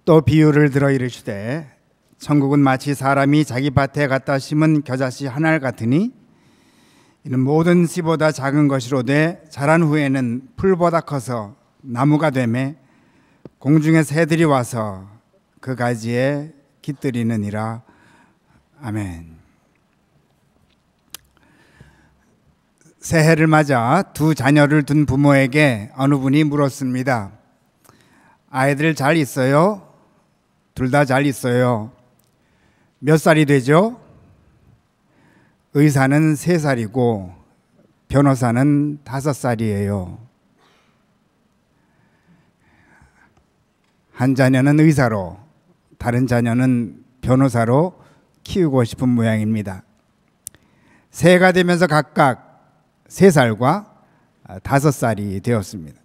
또 비유를 들어 이르시되 천국은 마치 사람이 자기 밭에 갖다 심은 겨자씨 한 알 같으니 이는 모든 씨보다 작은 것이로되 자란 후에는 풀보다 커서 나무가 되매 공중의 새들이 와서 그 가지에 깃들이느니라. 아멘. 새해를 맞아 두 자녀를 둔 부모에게 어느 분이 물었습니다. 아이들 잘 있어요? 둘 다 잘 있어요. 몇 살이 되죠? 의사는 3살이고 변호사는 5살이에요. 한 자녀는 의사로, 다른 자녀는 변호사로 키우고 싶은 모양입니다. 새해가 되면서 각각 3살과 5살이 되었습니다.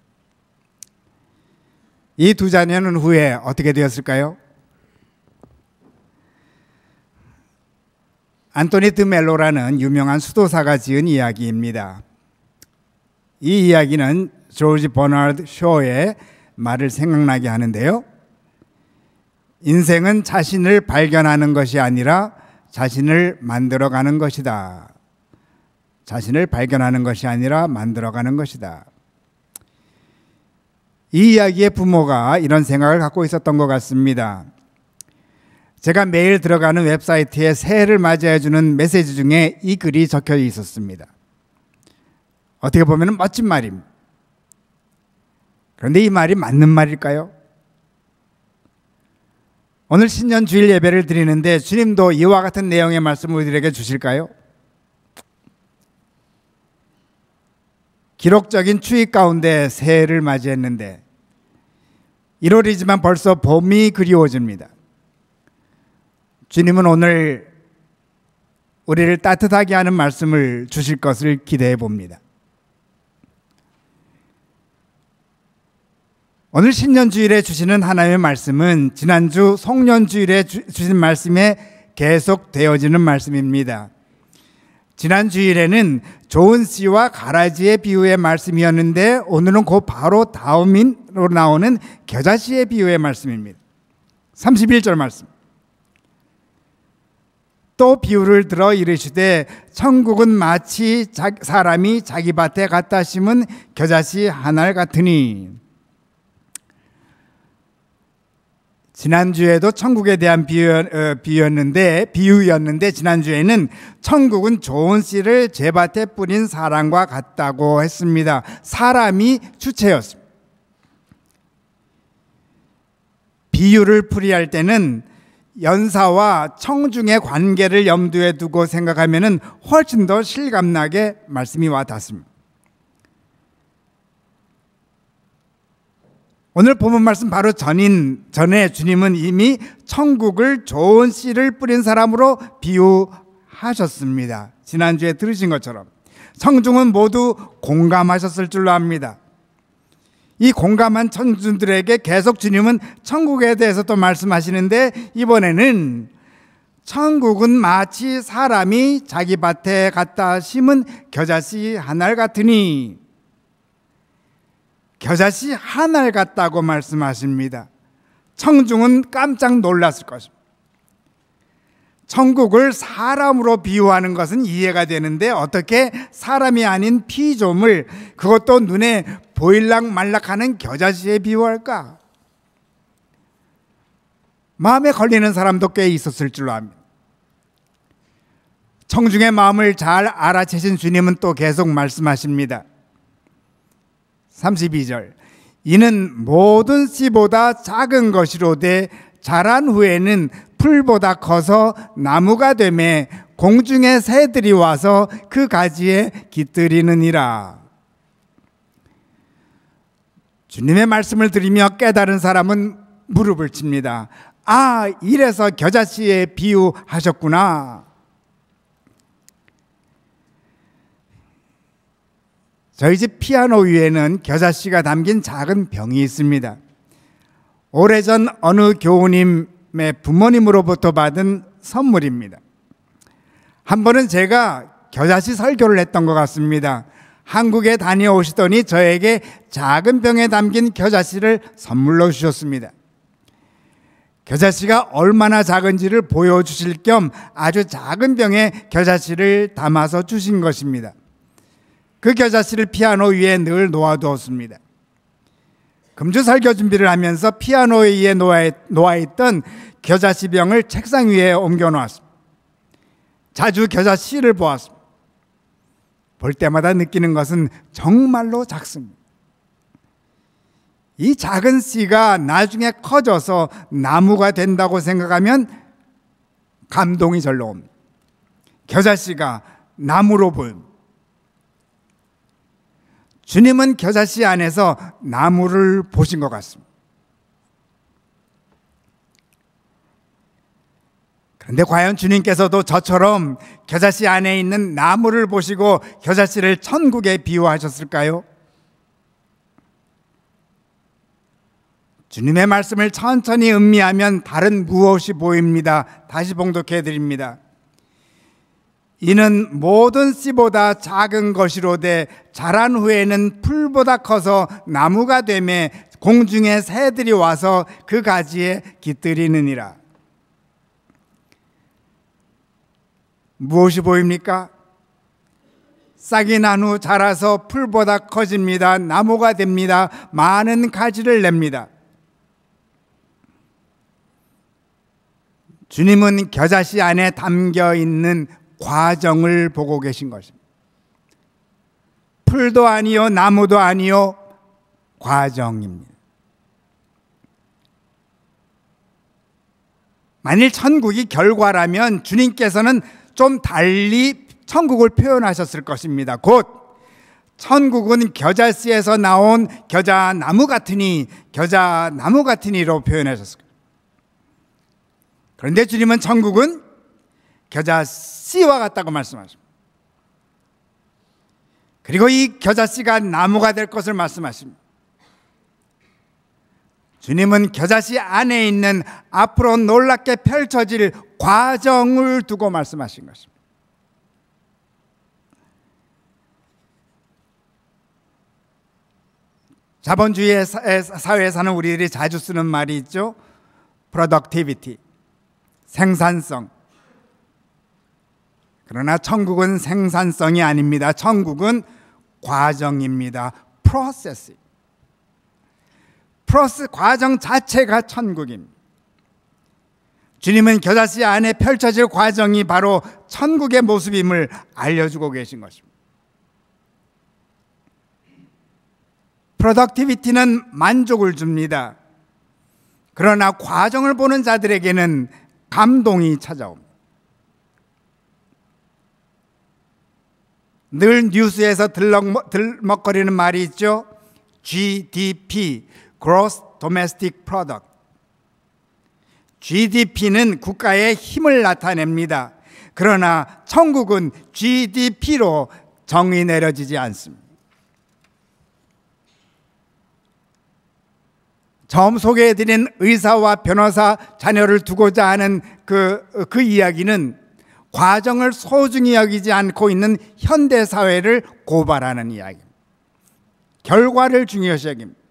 이 두 자녀는 후에 어떻게 되었을까요? 안토니 드 멜로라는 유명한 수도사가 지은 이야기입니다. 이 이야기는 조지 버나드 쇼의 말을 생각나게 하는데요. 인생은 자신을 발견하는 것이 아니라 자신을 만들어가는 것이다. 자신을 발견하는 것이 아니라 만들어가는 것이다. 이 이야기의 부모가 이런 생각을 갖고 있었던 것 같습니다. 제가 매일 들어가는 웹사이트에 새해를 맞이해주는 메시지 중에 이 글이 적혀 있었습니다. 어떻게 보면 멋진 말입니다. 그런데 이 말이 맞는 말일까요? 오늘 신년 주일 예배를 드리는데 주님도 이와 같은 내용의 말씀을 우리에게 주실까요? 기록적인 추위 가운데 새해를 맞이했는데 1월이지만 벌써 봄이 그리워집니다. 주님은 오늘 우리를 따뜻하게 하는 말씀을 주실 것을 기대해 봅니다. 오늘 신년주일에 주시는 하나님의 말씀은 지난주 송년주일에 주신 말씀에 계속되어지는 말씀입니다. 지난 주일에는 좋은 씨와 가라지의 비유의 말씀이었는데 오늘은 그 바로 다음으로 나오는 겨자씨의 비유의 말씀입니다. 31절 말씀. 또 비유를 들어 이르시되 천국은 마치 사람이 자기 밭에 갖다 심은 겨자씨 한 알 같으니. 지난주에도 천국에 대한 비유였는데 지난주에는 천국은 좋은 씨를 제 밭에 뿌린 사람과 같다고 했습니다. 사람이 주체였습니다. 비유를 풀이할 때는 연사와 청중의 관계를 염두에 두고 생각하면 훨씬 더 실감나게 말씀이 와닿습니다. 오늘 본문 말씀 바로 전에 주님은 이미 천국을 좋은 씨를 뿌린 사람으로 비유하셨습니다. 지난주에 들으신 것처럼 청중은 모두 공감하셨을 줄로 압니다. 이 공감한 청중들에게 계속 주님은 천국에 대해서 또 말씀하시는데 이번에는 천국은 마치 사람이 자기 밭에 갖다 심은 겨자씨 한 알 같으니, 겨자씨 한 알 같다고 말씀하십니다. 청중은 깜짝 놀랐을 것입니다. 천국을 사람으로 비유하는 것은 이해가 되는데 어떻게 사람이 아닌 피조물, 그것도 눈에 보일락 말락하는 겨자씨에 비유할까? 마음에 걸리는 사람도 꽤 있었을 줄로 압니다. 청중의 마음을 잘 알아채신 주님은 또 계속 말씀하십니다. 32절. 이는 모든 씨보다 작은 것이로되 자란 후에는 풀보다 커서 나무가 되매 공중의 새들이 와서 그 가지에 깃들이느니라. 주님의 말씀을 들으며 깨달은 사람은 무릎을 칩니다. 아, 이래서 겨자씨에 비유하셨구나. 저희 집 피아노 위에는 겨자씨가 담긴 작은 병이 있습니다. 오래전 어느 교우님의 부모님으로부터 받은 선물입니다. 한 번은 제가 겨자씨 설교를 했던 것 같습니다. 한국에 다녀오시더니 저에게 작은 병에 담긴 겨자씨를 선물로 주셨습니다. 겨자씨가 얼마나 작은지를 보여주실 겸 아주 작은 병에 겨자씨를 담아서 주신 것입니다. 그 겨자씨를 피아노 위에 늘 놓아두었습니다. 금주 설교 준비를 하면서 피아노 위에 놓아있던 겨자씨 병을 책상 위에 옮겨 놓았습니다. 자주 겨자씨를 보았습니다. 볼 때마다 느끼는 것은 정말로 작습니다. 이 작은 씨가 나중에 커져서 나무가 된다고 생각하면 감동이 절로 옵니다. 겨자씨가 나무로 보입니다. 주님은 겨자씨 안에서 나무를 보신 것 같습니다. 그런데 과연 주님께서도 저처럼 겨자씨 안에 있는 나무를 보시고 겨자씨를 천국에 비유하셨을까요? 주님의 말씀을 천천히 음미하면 다른 무엇이 보입니다. 다시 봉독해 드립니다. 이는 모든 씨보다 작은 것이로되 자란 후에는 풀보다 커서 나무가 되매 공중의 새들이 와서 그 가지에 깃들이느니라. 무엇이 보입니까? 싹이 난 후 자라서 풀보다 커집니다. 나무가 됩니다. 많은 가지를 냅니다. 주님은 겨자씨 안에 담겨 있는 과정을 보고 계신 것입니다. 풀도 아니요 나무도 아니요 과정입니다. 만일 천국이 결과라면 주님께서는 좀 달리 천국을 표현하셨을 것입니다. 곧 천국은 겨자씨에서 나온 겨자나무 같으니로 표현하셨을 거예요. 그런데 주님은 천국은 겨자씨와 같다고 말씀하십니다. 그리고 이 겨자씨가 나무가 될 것을 말씀하십니다. 주님은 겨자씨 안에 있는 앞으로 놀랍게 펼쳐질 과정을 두고 말씀하신 것입니다. 자본주의 사회에 사는 우리들이 자주 쓰는 말이 있죠. productivity, 생산성. 그러나 천국은 생산성이 아닙니다. 천국은 과정입니다. 프로세스 과정 자체가 천국입니다. 주님은 겨자씨 안에 펼쳐질 과정이 바로 천국의 모습임을 알려주고 계신 것입니다. 프로덕티비티는 만족을 줍니다. 그러나 과정을 보는 자들에게는 감동이 찾아옵니다. 늘 뉴스에서 들먹거리는 말이 있죠. GDP, Gross Domestic Product. GDP는 국가의 힘을 나타냅니다. 그러나 천국은 GDP로 정의 내려지지 않습니다. 처음 소개해드린 의사와 변호사 자녀를 두고자 하는 그 이야기는 과정을 소중히 여기지 않고 있는 현대사회를 고발하는 이야기입니다. 결과를 중요시 여깁니다.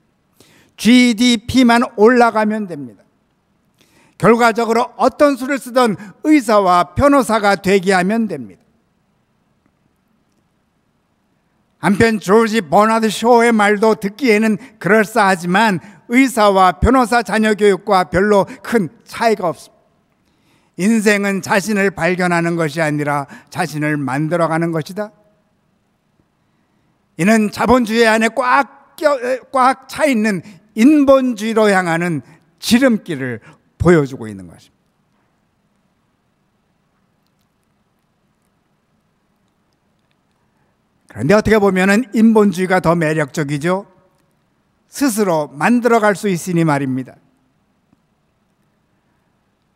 GDP만 올라가면 됩니다. 결과적으로 어떤 수를 쓰던 의사와 변호사가 되게 하면 됩니다. 한편 조지 버나드 쇼의 말도 듣기에는 그럴싸하지만 의사와 변호사 자녀 교육과 별로 큰 차이가 없습니다. 인생은 자신을 발견하는 것이 아니라 자신을 만들어가는 것이다. 이는 자본주의 안에 꽉 차 있는 인본주의로 향하는 지름길을 보여주고 있는 것입니다. 그런데 어떻게 보면 인본주의가 더 매력적이죠. 스스로 만들어갈 수 있으니 말입니다.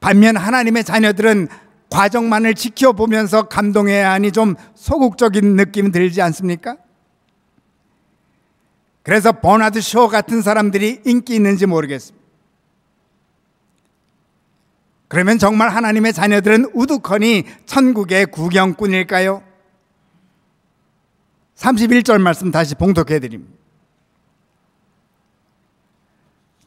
반면 하나님의 자녀들은 과정만을 지켜보면서 감동해야 하니 좀 소극적인 느낌 들지 않습니까? 그래서 버나드 쇼 같은 사람들이 인기 있는지 모르겠습니다. 그러면 정말 하나님의 자녀들은 우두커니 천국의 구경꾼일까요? 31절 말씀 다시 봉독해 드립니다.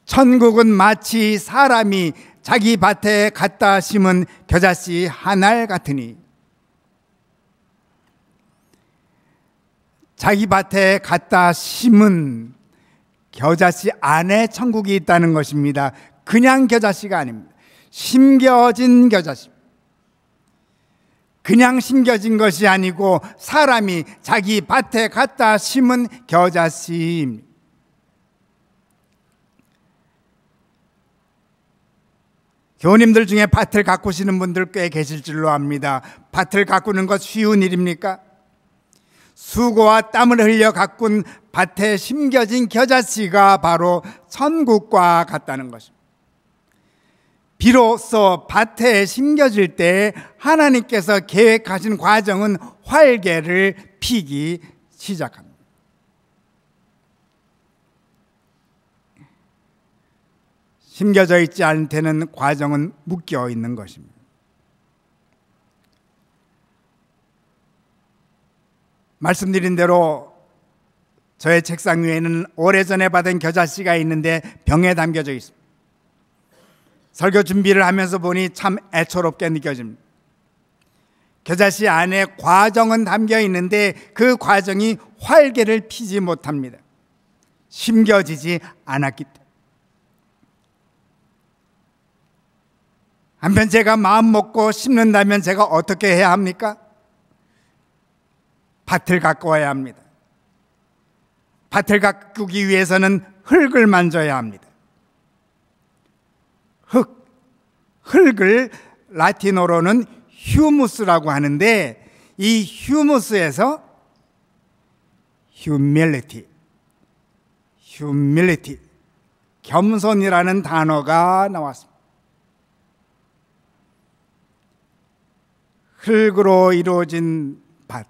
천국은 마치 사람이 자기 밭에 갖다 심은 겨자씨 한 알 같으니. 자기 밭에 갖다 심은 겨자씨 안에 천국이 있다는 것입니다. 그냥 겨자씨가 아닙니다. 심겨진 겨자씨. 그냥 심겨진 것이 아니고 사람이 자기 밭에 갖다 심은 겨자씨입니다. 교우님들 중에 밭을 가꾸시는 분들 꽤 계실 줄로 압니다. 밭을 가꾸는 것 쉬운 일입니까? 수고와 땀을 흘려 가꾼 밭에 심겨진 겨자씨가 바로 천국과 같다는 것입니다. 비로소 밭에 심겨질 때 하나님께서 계획하신 과정은 활개를 피기 시작합니다. 심겨져 있지 않은 데는 과정은 묶여 있는 것입니다. 말씀드린 대로 저의 책상 위에는 오래전에 받은 겨자씨가 있는데 병에 담겨져 있습니다. 설교 준비를 하면서 보니 참 애처롭게 느껴집니다. 겨자씨 안에 과정은 담겨 있는데 그 과정이 활개를 피지 못합니다. 심겨지지 않았기 때문에. 한편 제가 마음 먹고 심는다면 제가 어떻게 해야 합니까? 밭을 가꾸어야 합니다. 밭을 가꾸기 위해서는 흙을 만져야 합니다. 흙을 라틴어로는 휴무스라고 하는데 이 휴무스에서 humility, 겸손이라는 단어가 나왔습니다. 흙으로 이루어진 밭,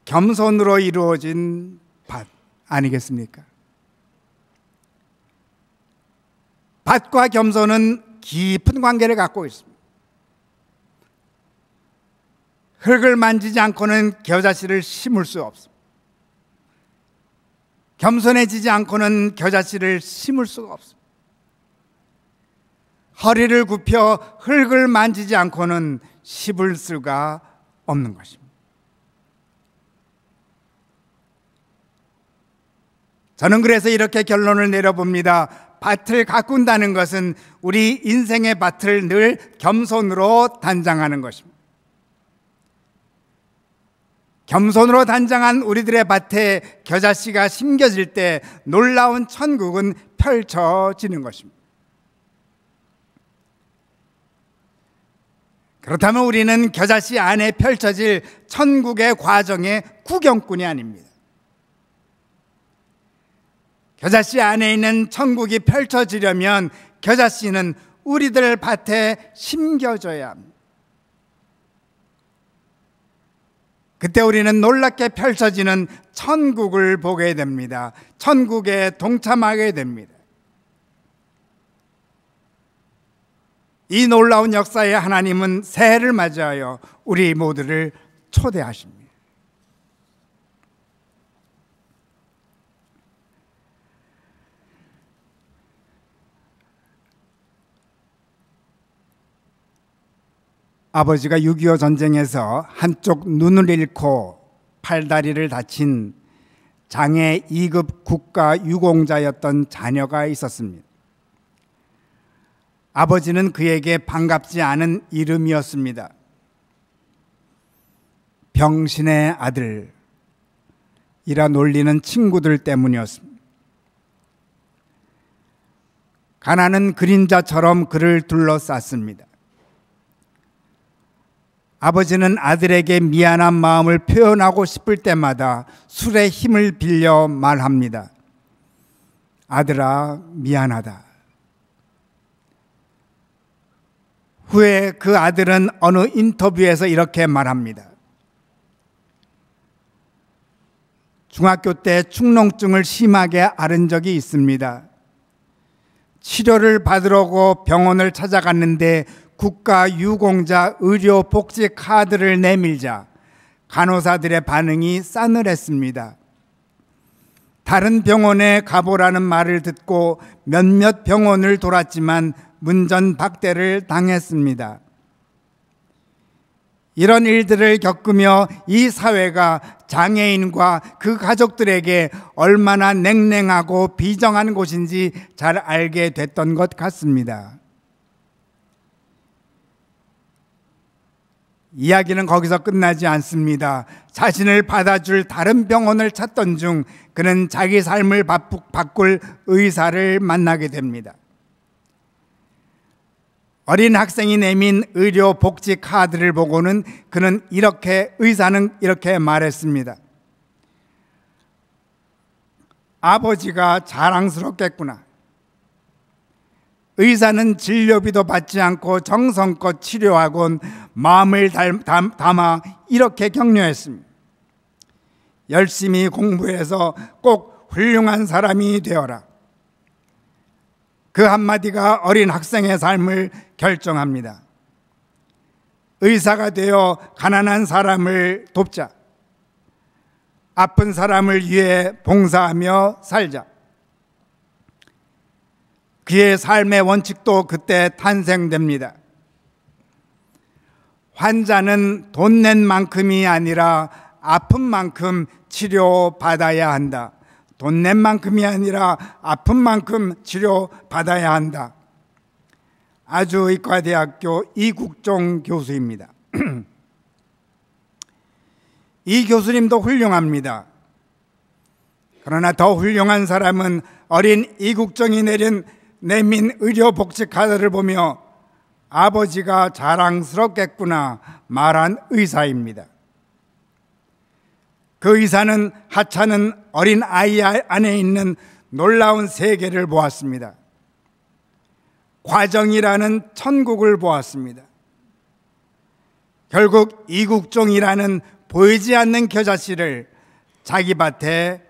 겸손으로 이루어진 밭 아니겠습니까? 밭과 겸손은 깊은 관계를 갖고 있습니다. 흙을 만지지 않고는 겨자씨를 심을 수 없습니다. 겸손해지지 않고는 겨자씨를 심을 수가 없습니다. 허리를 굽혀 흙을 만지지 않고는 심을 수가 없는 것입니다. 저는 그래서 이렇게 결론을 내려봅니다. 밭을 가꾼다는 것은 우리 인생의 밭을 늘 겸손으로 단장하는 것입니다. 겸손으로 단장한 우리들의 밭에 겨자씨가 심겨질 때 놀라운 천국은 펼쳐지는 것입니다. 그렇다면 우리는 겨자씨 안에 펼쳐질 천국의 과정의 구경꾼이 아닙니다. 겨자씨 안에 있는 천국이 펼쳐지려면 겨자씨는 우리들 밭에 심겨져야 합니다. 그때 우리는 놀랍게 펼쳐지는 천국을 보게 됩니다. 천국에 동참하게 됩니다. 이 놀라운 역사에 하나님은 새해를 맞이하여 우리 모두를 초대하십니다. 아버지가 6.25 전쟁에서 한쪽 눈을 잃고 팔다리를 다친 장애 2급 국가 유공자였던 자녀가 있었습니다. 아버지는 그에게 반갑지 않은 이름이었습니다. 병신의 아들이라 놀리는 친구들 때문이었습니다. 가난은 그림자처럼 그를 둘러쌌습니다. 아버지는 아들에게 미안한 마음을 표현하고 싶을 때마다 술의 힘을 빌려 말합니다. 아들아, 미안하다. 후에 그 아들은 어느 인터뷰에서 이렇게 말합니다. 중학교 때 축농증을 심하게 앓은 적이 있습니다. 치료를 받으려고 병원을 찾아갔는데 국가 유공자 의료복지 카드를 내밀자 간호사들의 반응이 싸늘했습니다. 다른 병원에 가보라는 말을 듣고 몇몇 병원을 돌았지만 문전박대를 당했습니다. 이런 일들을 겪으며 이 사회가 장애인과 그 가족들에게 얼마나 냉랭하고 비정한 곳인지 잘 알게 됐던 것 같습니다. 이야기는 거기서 끝나지 않습니다. 자신을 받아줄 다른 병원을 찾던 중 그는 자기 삶을 바꿀 의사를 만나게 됩니다. 어린 학생이 내민 의료복지 카드를 보고는 의사는 이렇게 말했습니다. 아버지가 자랑스럽겠구나. 의사는 진료비도 받지 않고 정성껏 치료하곤 마음을 담아 이렇게 격려했습니다. 열심히 공부해서 꼭 훌륭한 사람이 되어라. 그 한마디가 어린 학생의 삶을 결정합니다. 의사가 되어 가난한 사람을 돕자. 아픈 사람을 위해 봉사하며 살자. 그의 삶의 원칙도 그때 탄생됩니다. 환자는 돈 낸 만큼이 아니라 아픈 만큼 치료받아야 한다. 돈 낸 만큼이 아니라 아픈 만큼 치료받아야 한다. 아주의과대학교 이국종 교수입니다. 이 교수님도 훌륭합니다. 그러나 더 훌륭한 사람은 어린 이국종이 내민 의료복지 카드를 보며 아버지가 자랑스럽겠구나 말한 의사입니다. 그 의사는 하찮은 어린 아이 안에 있는 놀라운 세계를 보았습니다. 과정이라는 천국을 보았습니다. 결국 이국종이라는 보이지 않는 겨자씨를 자기 밭에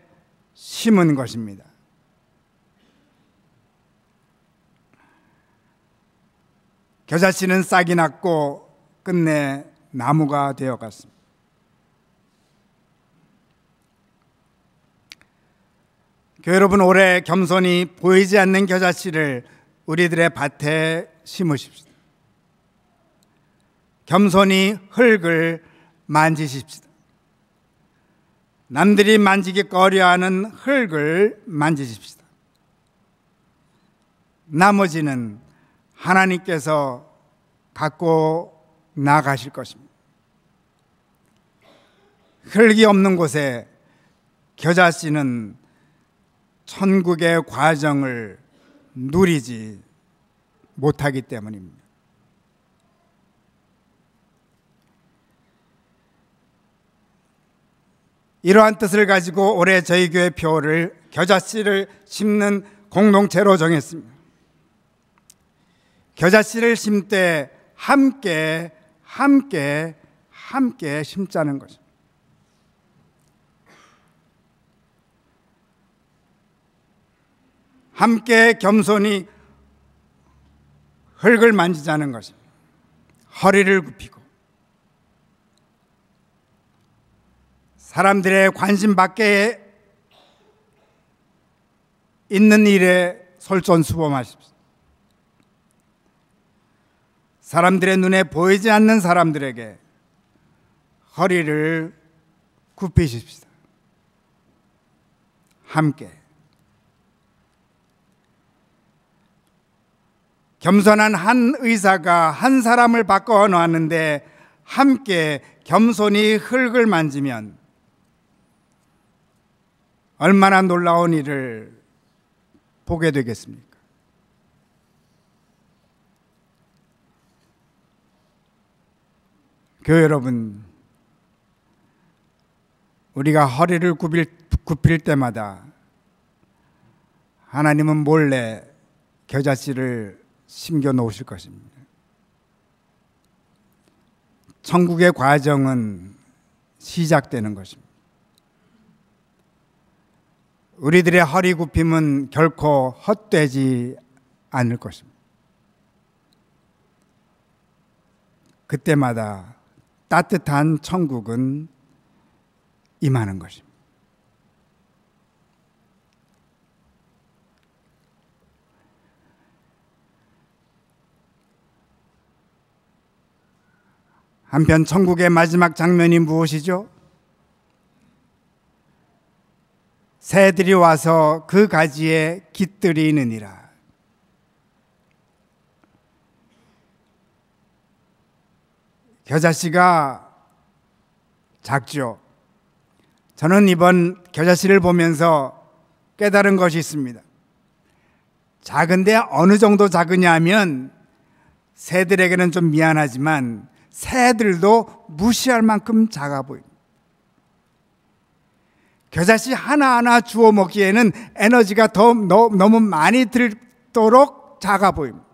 심은 것입니다. 겨자씨는 싹이 났고 끝내 나무가 되어갔습니다. 교회 여러분, 올해 겸손히 보이지 않는 겨자씨를 우리들의 밭에 심으십시다. 겸손히 흙을 만지십시다. 남들이 만지기 꺼려하는 흙을 만지십시다. 나머지는 하나님께서 갖고 나가실 것입니다. 흙이 없는 곳에 겨자씨는 천국의 과정을 누리지 못하기 때문입니다. 이러한 뜻을 가지고 올해 저희 교회 표를 겨자씨를 심는 공동체로 정했습니다. 겨자씨를 심때 함께 심자는 것입니다. 함께 겸손히 흙을 만지자는 것입니다. 허리를 굽히고 사람들의 관심 밖에 있는 일에 솔선수범하십시오. 사람들의 눈에 보이지 않는 사람들에게 허리를 굽히십시다. 함께. 겸손한 한 의사가 한 사람을 바꿔 놓았는데 함께 겸손히 흙을 만지면 얼마나 놀라운 일을 보게 되겠습니까? 교회 여러분, 우리가 허리를 굽힐 때마다 하나님은 몰래 겨자씨를 심겨 놓으실 것입니다. 천국의 과정은 시작되는 것입니다. 우리들의 허리 굽힘은 결코 헛되지 않을 것입니다. 그때마다 따뜻한 천국은 임하는 것입니다. 한편 천국의 마지막 장면이 무엇이죠? 새들이 와서 그 가지에 깃들이느니라. 겨자씨가 작죠. 저는 이번 겨자씨를 보면서 깨달은 것이 있습니다. 작은데 어느 정도 작으냐 하면 새들에게는 좀 미안하지만 새들도 무시할 만큼 작아 보입니다. 겨자씨 하나하나 주워 먹기에는 에너지가 너무 많이 들도록 작아 보입니다.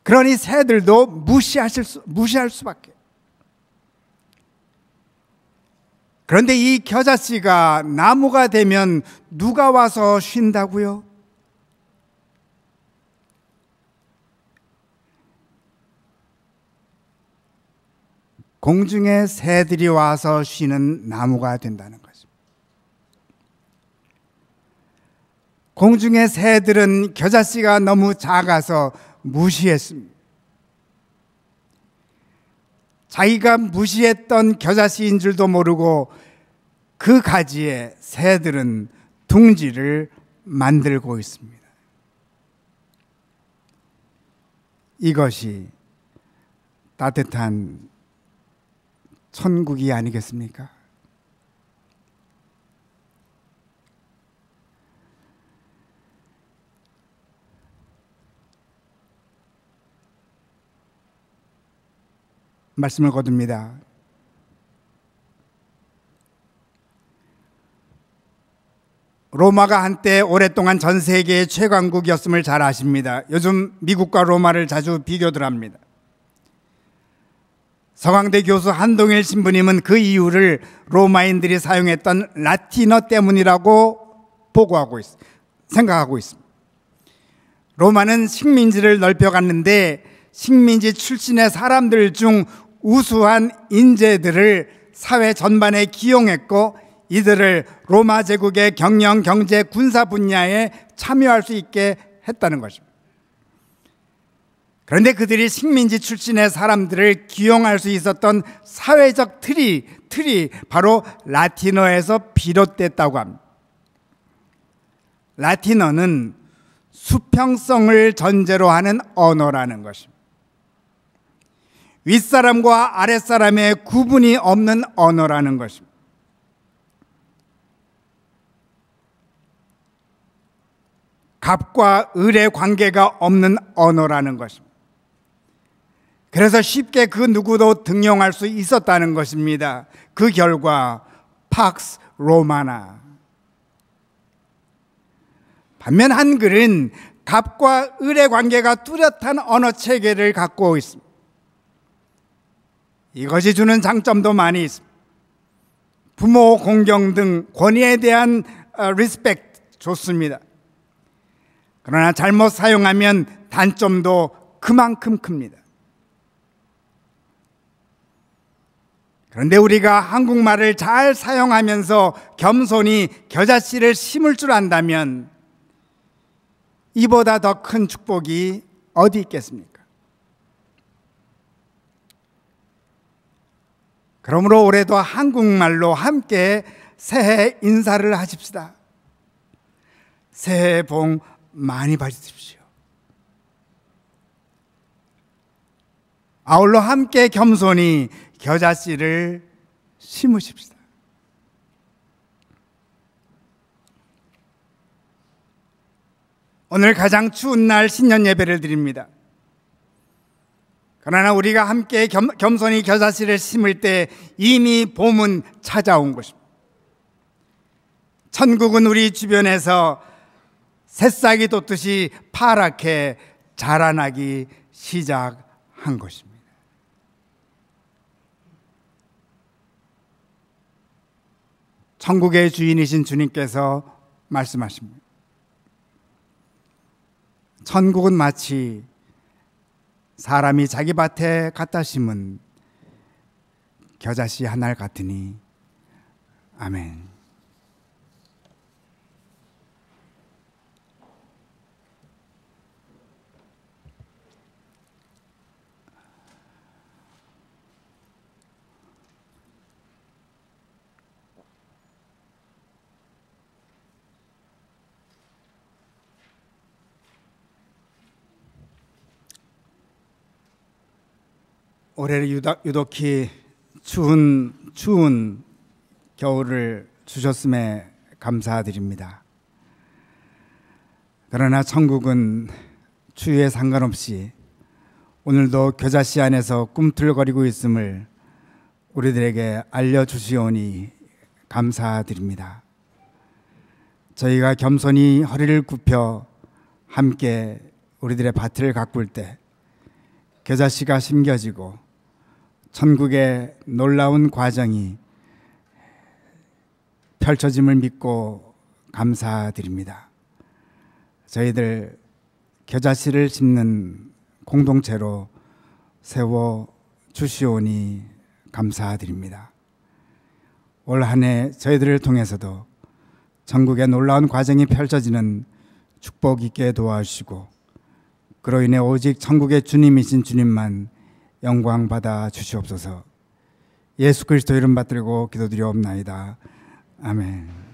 그러니 새들도 무시할 수밖에. 그런데 이 겨자씨가 나무가 되면 누가 와서 쉰다고요? 공중에 새들이 와서 쉬는 나무가 된다는 것입니다. 공중의 새들은 겨자씨가 너무 작아서 무시했습니다. 자기가 무시했던 겨자씨인 줄도 모르고 그 가지에 새들은 둥지를 만들고 있습니다. 이것이 따뜻한 천국이 아니겠습니까? 말씀을 거둡니다. 로마가 한때 오랫동안 전 세계의 최강국이었음을 잘 아십니다. 요즘 미국과 로마를 자주 비교들 합니다. 서강대 교수 한동일 신부님은 그 이유를 로마인들이 사용했던 라틴어 때문이라고 생각하고 있습니다. 로마는 식민지를 넓혀갔는데 식민지 출신의 사람들 중 우수한 인재들을 사회 전반에 기용했고 이들을 로마 제국의 경영, 경제, 군사 분야에 참여할 수 있게 했다는 것입니다. 그런데 그들이 식민지 출신의 사람들을 기용할 수 있었던 사회적 틀이 바로 라틴어에서 비롯됐다고 합니다. 라틴어는 수평성을 전제로 하는 언어라는 것입니다. 윗사람과 아랫사람의 구분이 없는 언어라는 것입니다. 갑과 을의 관계가 없는 언어라는 것입니다. 그래서 쉽게 그 누구도 등용할 수 있었다는 것입니다. 그 결과 팍스 로마나. 반면 한글은 갑과 을의 관계가 뚜렷한 언어 체계를 갖고 있습니다. 이것이 주는 장점도 많이 있습니다. 부모 공경 등 권위에 대한 리스펙트 좋습니다. 그러나 잘못 사용하면 단점도 그만큼 큽니다. 그런데 우리가 한국말을 잘 사용하면서 겸손히 겨자씨를 심을 줄 안다면 이보다 더 큰 축복이 어디 있겠습니까? 그러므로 올해도 한국말로 함께 새해 인사를 하십시다. 새해 복 많이 받으십시오. 아울러 함께 겸손히 겨자씨를 심으십시다. 오늘 가장 추운 날 신년 예배를 드립니다. 그러나 우리가 함께 겸손히 겨자씨를 심을 때 이미 봄은 찾아온 것입니다. 천국은 우리 주변에서 새싹이 돋듯이 파랗게 자라나기 시작한 것입니다. 천국의 주인이신 주님께서 말씀하십니다. 천국은 마치 사람이 자기 밭에 갖다 심은 겨자씨 한 알 같으니. 아멘. 올해 유독히 추운 겨울을 주셨음에 감사드립니다. 그러나 천국은 추위에 상관없이 오늘도 겨자씨 안에서 꿈틀거리고 있음을 우리들에게 알려주시오니 감사드립니다. 저희가 겸손히 허리를 굽혀 함께 우리들의 밭을 가꿀 때 겨자씨가 심겨지고 천국의 놀라운 과정이 펼쳐짐을 믿고 감사드립니다. 저희들 겨자씨를 심는 공동체로 세워 주시오니 감사드립니다. 올 한 해 저희들을 통해서도 천국의 놀라운 과정이 펼쳐지는 축복 있게 도와주시고 그로 인해 오직 천국의 주님이신 주님만 영광 받아 주시옵소서. 예수 그리스도 이름 받들고 기도드리옵나이다. 아멘.